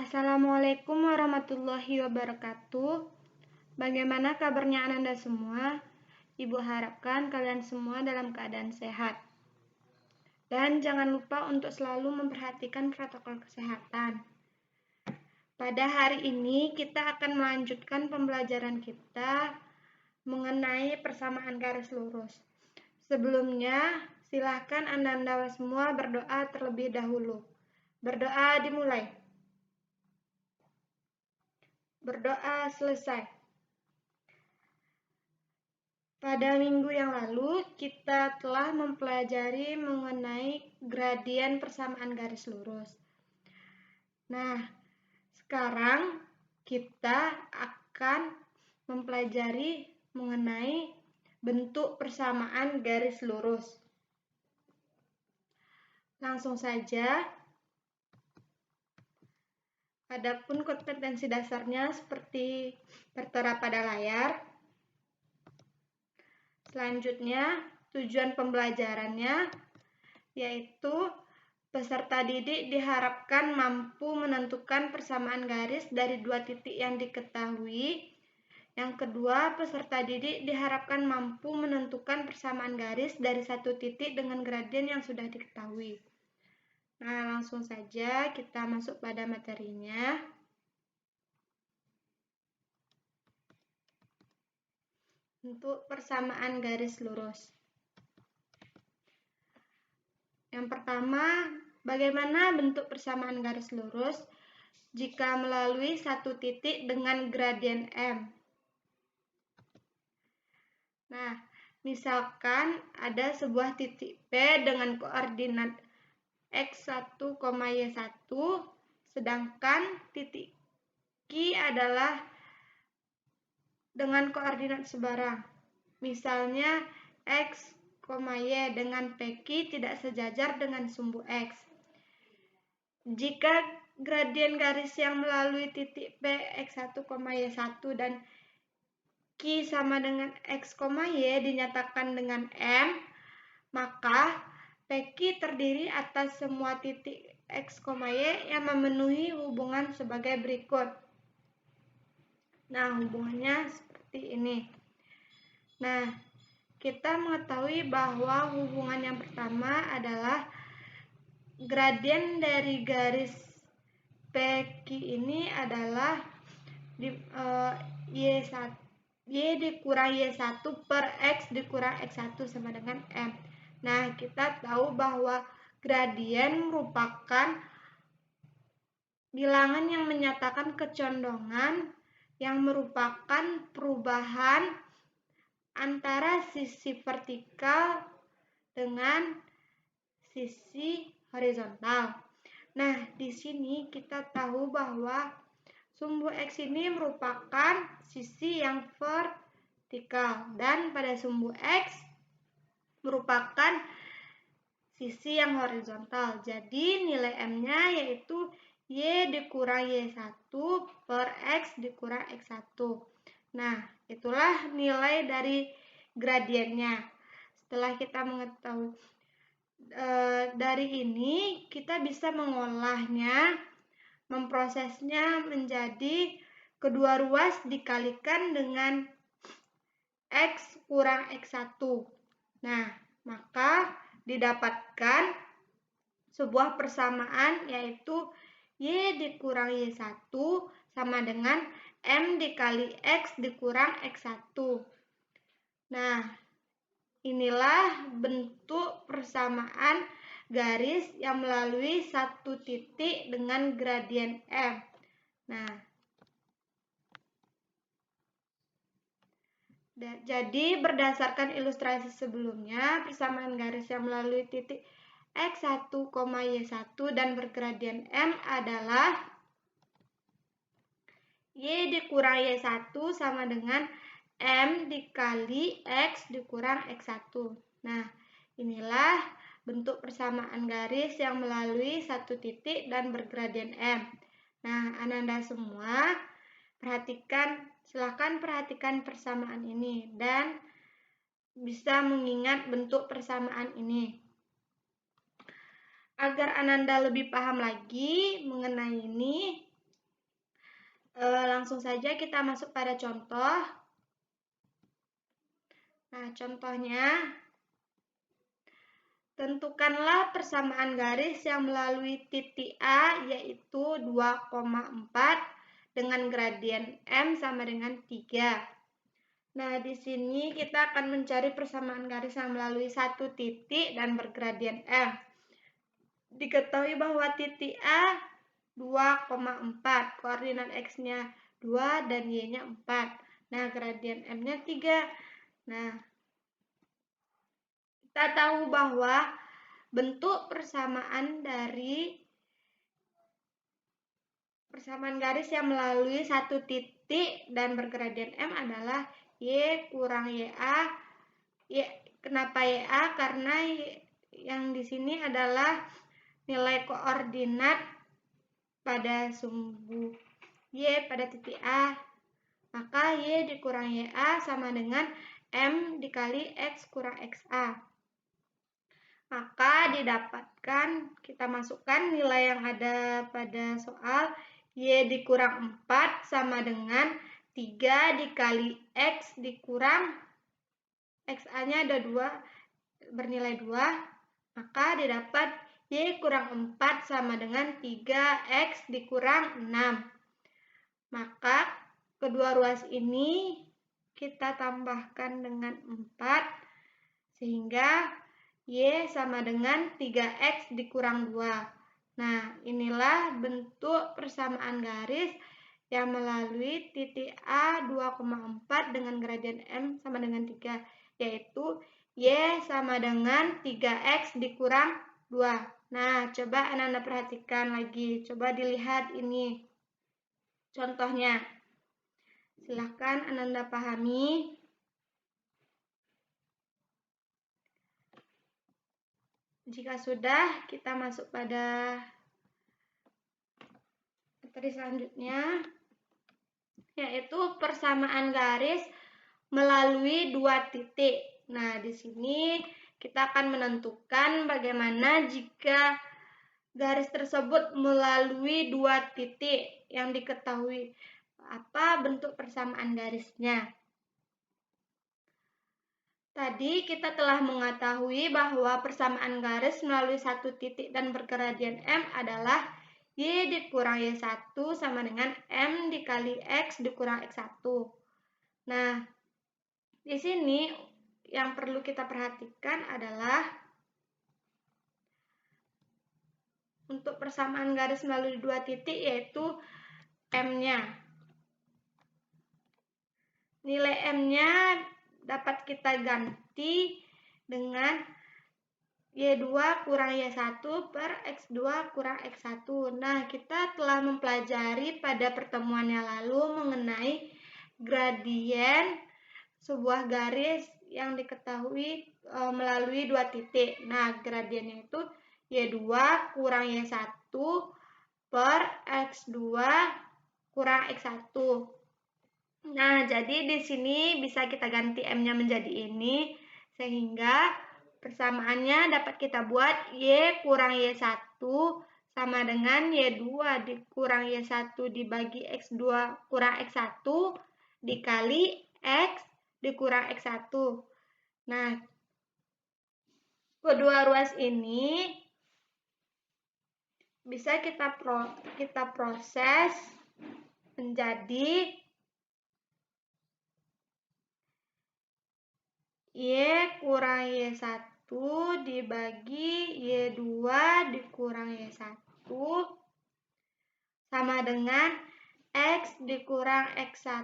Assalamualaikum warahmatullahi wabarakatuh. Bagaimana kabarnya Ananda semua? Ibu harapkan kalian semua dalam keadaan sehat. Dan jangan lupa untuk selalu memperhatikan protokol kesehatan. Pada hari ini kita akan melanjutkan pembelajaran kita mengenai persamaan garis lurus. Sebelumnya, silahkan Ananda semua berdoa terlebih dahulu. Berdoa dimulai. Berdoa selesai. Pada minggu yang lalu, kita telah mempelajari mengenai gradien persamaan garis lurus. Nah, sekarang kita akan mempelajari mengenai bentuk persamaan garis lurus. Langsung saja. Adapun kompetensi dasarnya seperti tertera pada layar. Selanjutnya, tujuan pembelajarannya yaitu peserta didik diharapkan mampu menentukan persamaan garis dari dua titik yang diketahui. Yang kedua, peserta didik diharapkan mampu menentukan persamaan garis dari satu titik dengan gradien yang sudah diketahui. Nah, langsung saja kita masuk pada materinya. Untuk persamaan garis lurus. Yang pertama, bagaimana bentuk persamaan garis lurus jika melalui satu titik dengan gradien M? Nah, misalkan ada sebuah titik P dengan koordinat X1, Y1, sedangkan titik Q adalah dengan koordinat sebarang. Misalnya X, Y dengan PQ tidak sejajar dengan sumbu X. Jika gradien garis yang melalui titik P, X1, Y1 dan Q sama dengan X, Y dinyatakan dengan M, maka PQ terdiri atas semua titik X, Y yang memenuhi hubungan sebagai berikut. Nah, hubungannya seperti ini. Nah, kita mengetahui bahwa hubungan yang pertama adalah gradien dari garis PQ ini adalah Y dikurang Y1 per X dikurang X1 sama dengan M. Nah, kita tahu bahwa gradien merupakan bilangan yang menyatakan kecondongan yang merupakan perubahan antara sisi vertikal dengan sisi horizontal. Nah, di sini kita tahu bahwa sumbu X ini merupakan sisi yang vertikal dan pada sumbu X merupakan sisi yang horizontal. Jadi nilai M-nya yaitu Y dikurang Y1 per X dikurang X1. Nah, itulah nilai dari gradiennya. Setelah kita mengetahui dari ini, kita bisa mengolahnya, memprosesnya menjadi kedua ruas dikalikan dengan X kurang X1. Nah, maka didapatkan sebuah persamaan yaitu Y dikurang Y1 sama dengan M dikali X dikurang X1. Nah, inilah bentuk persamaan garis yang melalui satu titik dengan gradien M. Nah, jadi berdasarkan ilustrasi sebelumnya, persamaan garis yang melalui titik X1, Y1 dan bergradien M adalah Y dikurang Y1 sama dengan M dikali X dikurang X1. Nah, inilah bentuk persamaan garis yang melalui satu titik dan bergradien M. Nah, Ananda semua silakan perhatikan persamaan ini dan bisa mengingat bentuk persamaan ini. Agar Ananda lebih paham lagi mengenai ini, Langsung saja kita masuk pada contoh. Nah, contohnya, tentukanlah persamaan garis yang melalui titik A yaitu 2,4 dengan gradien M sama dengan 3. Nah, di sini kita akan mencari persamaan garis yang melalui satu titik dan bergradien M. Diketahui bahwa titik A 2,4, koordinat X-nya 2 dan Y-nya 4. Nah, gradien M-nya 3. Nah, kita tahu bahwa bentuk persamaan dari persamaan garis yang melalui satu titik dan bergradien M adalah Y kurang YA. Kenapa YA? Karena yang di sini adalah nilai koordinat pada sumbu Y pada titik A. Maka Y dikurang YA sama dengan M dikali X kurang XA. Maka didapatkan, kita masukkan nilai yang ada pada soal, Y dikurang 4 sama dengan 3 dikali X dikurang XA-nya ada 2, bernilai 2. Maka didapat Y kurang 4 sama dengan 3X dikurang 6. Maka kedua ruas ini kita tambahkan dengan 4, sehingga Y sama dengan 3X dikurang 2. Nah, inilah bentuk persamaan garis yang melalui titik A 2,4 dengan gradien M sama dengan 3, yaitu Y sama dengan 3X dikurang 2. Nah, coba Ananda perhatikan lagi. Coba dilihat ini contohnya. Silahkan Ananda pahami. Jika sudah, kita masuk pada materi selanjutnya, yaitu persamaan garis melalui dua titik. Nah, di sini kita akan menentukan bagaimana jika garis tersebut melalui dua titik yang diketahui apa bentuk persamaan garisnya. Tadi kita telah mengetahui bahwa persamaan garis melalui satu titik dan bergradien M adalah Y dikurang Y1 sama dengan M dikali X dikurang X1. Nah, di sini yang perlu kita perhatikan adalah untuk persamaan garis melalui dua titik yaitu M-nya. Nilai M-nya dapat kita ganti dengan Y2 kurang Y1 per X2 kurang X1. Nah, kita telah mempelajari pada pertemuan yang lalu mengenai gradien sebuah garis yang diketahui melalui dua titik. Nah, gradiennya itu Y2 kurang Y1 per X2 kurang X1. Nah, jadi di sini bisa kita ganti M-nya menjadi ini, sehingga persamaannya dapat kita buat Y kurang Y1 sama dengan Y2 dikurang Y1 dibagi X2 kurang X1 dikali X dikurang X1. Nah, kedua ruas ini bisa kita proses menjadi Y kurang Y1 dibagi Y2 dikurang Y1 sama dengan X dikurang X1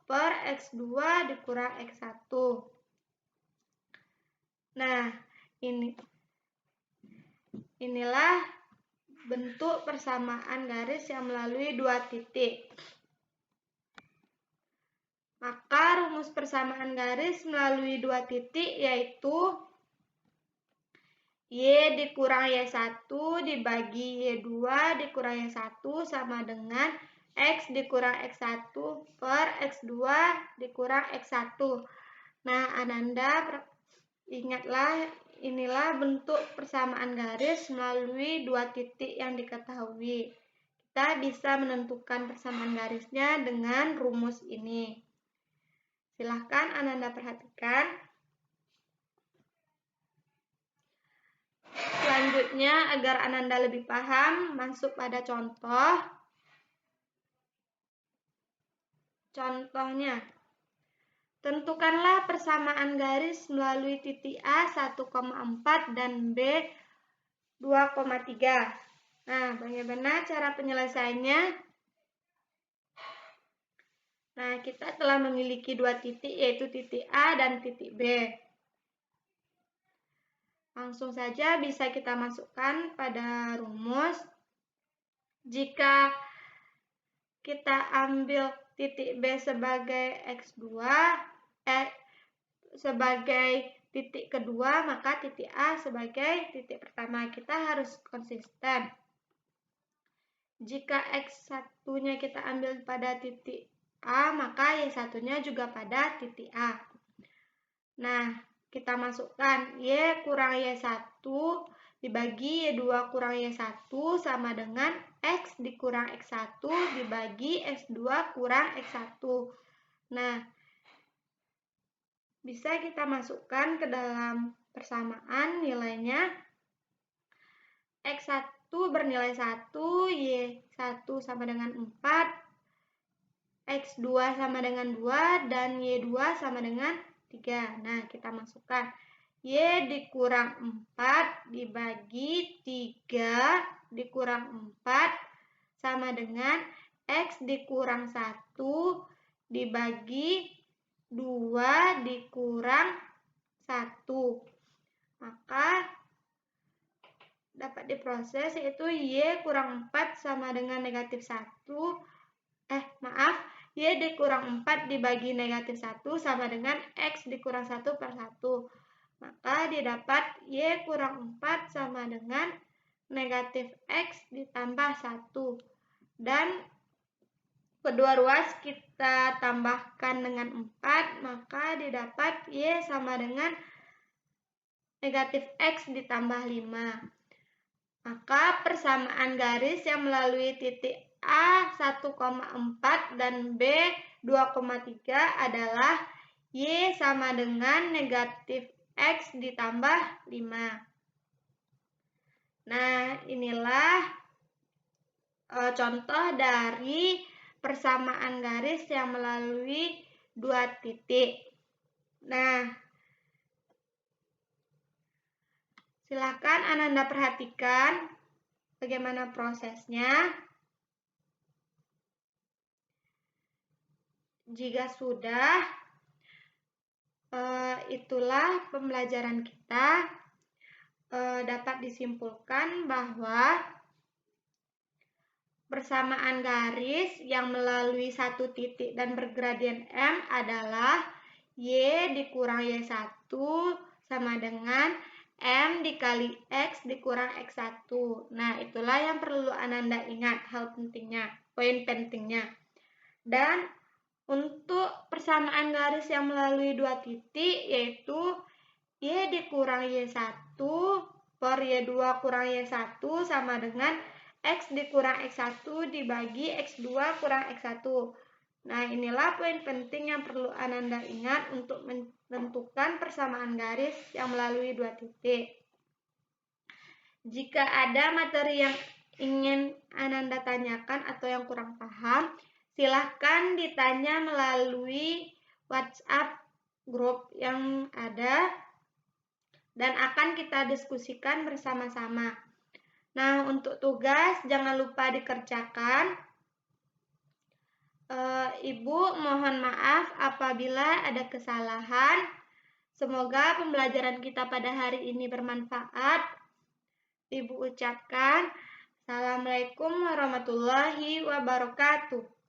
per X2 dikurang X1. Nah, inilah bentuk persamaan garis yang melalui dua titik. Maka rumus persamaan garis melalui dua titik yaitu Y dikurang Y1 dibagi Y2 dikurang Y1 sama dengan X dikurang X1 per X2 dikurang X1. Nah, Ananda ingatlah, inilah bentuk persamaan garis melalui dua titik yang diketahui. kita bisa menentukan persamaan garisnya dengan rumus ini. Silahkan Ananda perhatikan. Selanjutnya, agar Ananda lebih paham, masuk pada contoh. Contohnya, tentukanlah persamaan garis melalui titik A 1,4 dan B 2,3. Nah, bagaimana cara penyelesaiannya? Nah, kita telah memiliki dua titik, yaitu titik A dan titik B. Langsung saja bisa kita masukkan pada rumus. Jika kita ambil titik B sebagai X2, sebagai titik kedua, maka titik A sebagai titik pertama. Kita harus konsisten. Jika X1-nya kita ambil pada titik A, maka Y1-nya juga pada titik A. Nah, kita masukkan Y kurang Y1 dibagi Y2 kurang Y1 sama dengan X dikurang X1 dibagi X2 kurang X1. Nah, bisa kita masukkan ke dalam persamaan nilainya. X1 bernilai 1, Y1 sama dengan 4, X2 sama dengan 2, dan Y2 sama dengan 3. Nah, kita masukkan. Y dikurang 4 dibagi 3 dikurang 4 sama dengan X dikurang 1 dibagi 2 dikurang 1. Maka dapat diproses, yaitu Y kurang 4 sama dengan negatif 1. Y dikurang 4 dibagi negatif 1 sama dengan X dikurang 1 per 1. Maka didapat Y kurang 4 sama dengan negatif X ditambah 1. Dan kedua ruas kita tambahkan dengan 4, maka didapat Y sama dengan negatif X ditambah 5. Maka persamaan garis yang melalui titik A 1,4 dan B 2,3 adalah Y sama dengan negatif X ditambah 5. Nah, inilah contoh dari persamaan garis yang melalui dua titik. Nah, silakan Ananda perhatikan bagaimana prosesnya. Jika sudah, itulah pembelajaran kita. Dapat disimpulkan bahwa persamaan garis yang melalui satu titik dan bergradien M adalah Y dikurang Y1 sama dengan M dikali X dikurang X1. Nah, itulah yang perlu Ananda ingat, hal pentingnya, poin pentingnya. Dan untuk persamaan garis yang melalui dua titik, yaitu Y dikurang Y1 per Y2 kurang Y1 sama dengan X dikurang X1 dibagi X2 kurang X1. Nah, inilah poin penting yang perlu Ananda ingat untuk menentukan persamaan garis yang melalui dua titik. Jika ada materi yang ingin Ananda tanyakan atau yang kurang paham, silahkan ditanya melalui WhatsApp grup yang ada dan akan kita diskusikan bersama-sama. Nah, untuk tugas jangan lupa dikerjakan. Ibu mohon maaf apabila ada kesalahan. Semoga pembelajaran kita pada hari ini bermanfaat. Ibu ucapkan Assalamualaikum warahmatullahi wabarakatuh.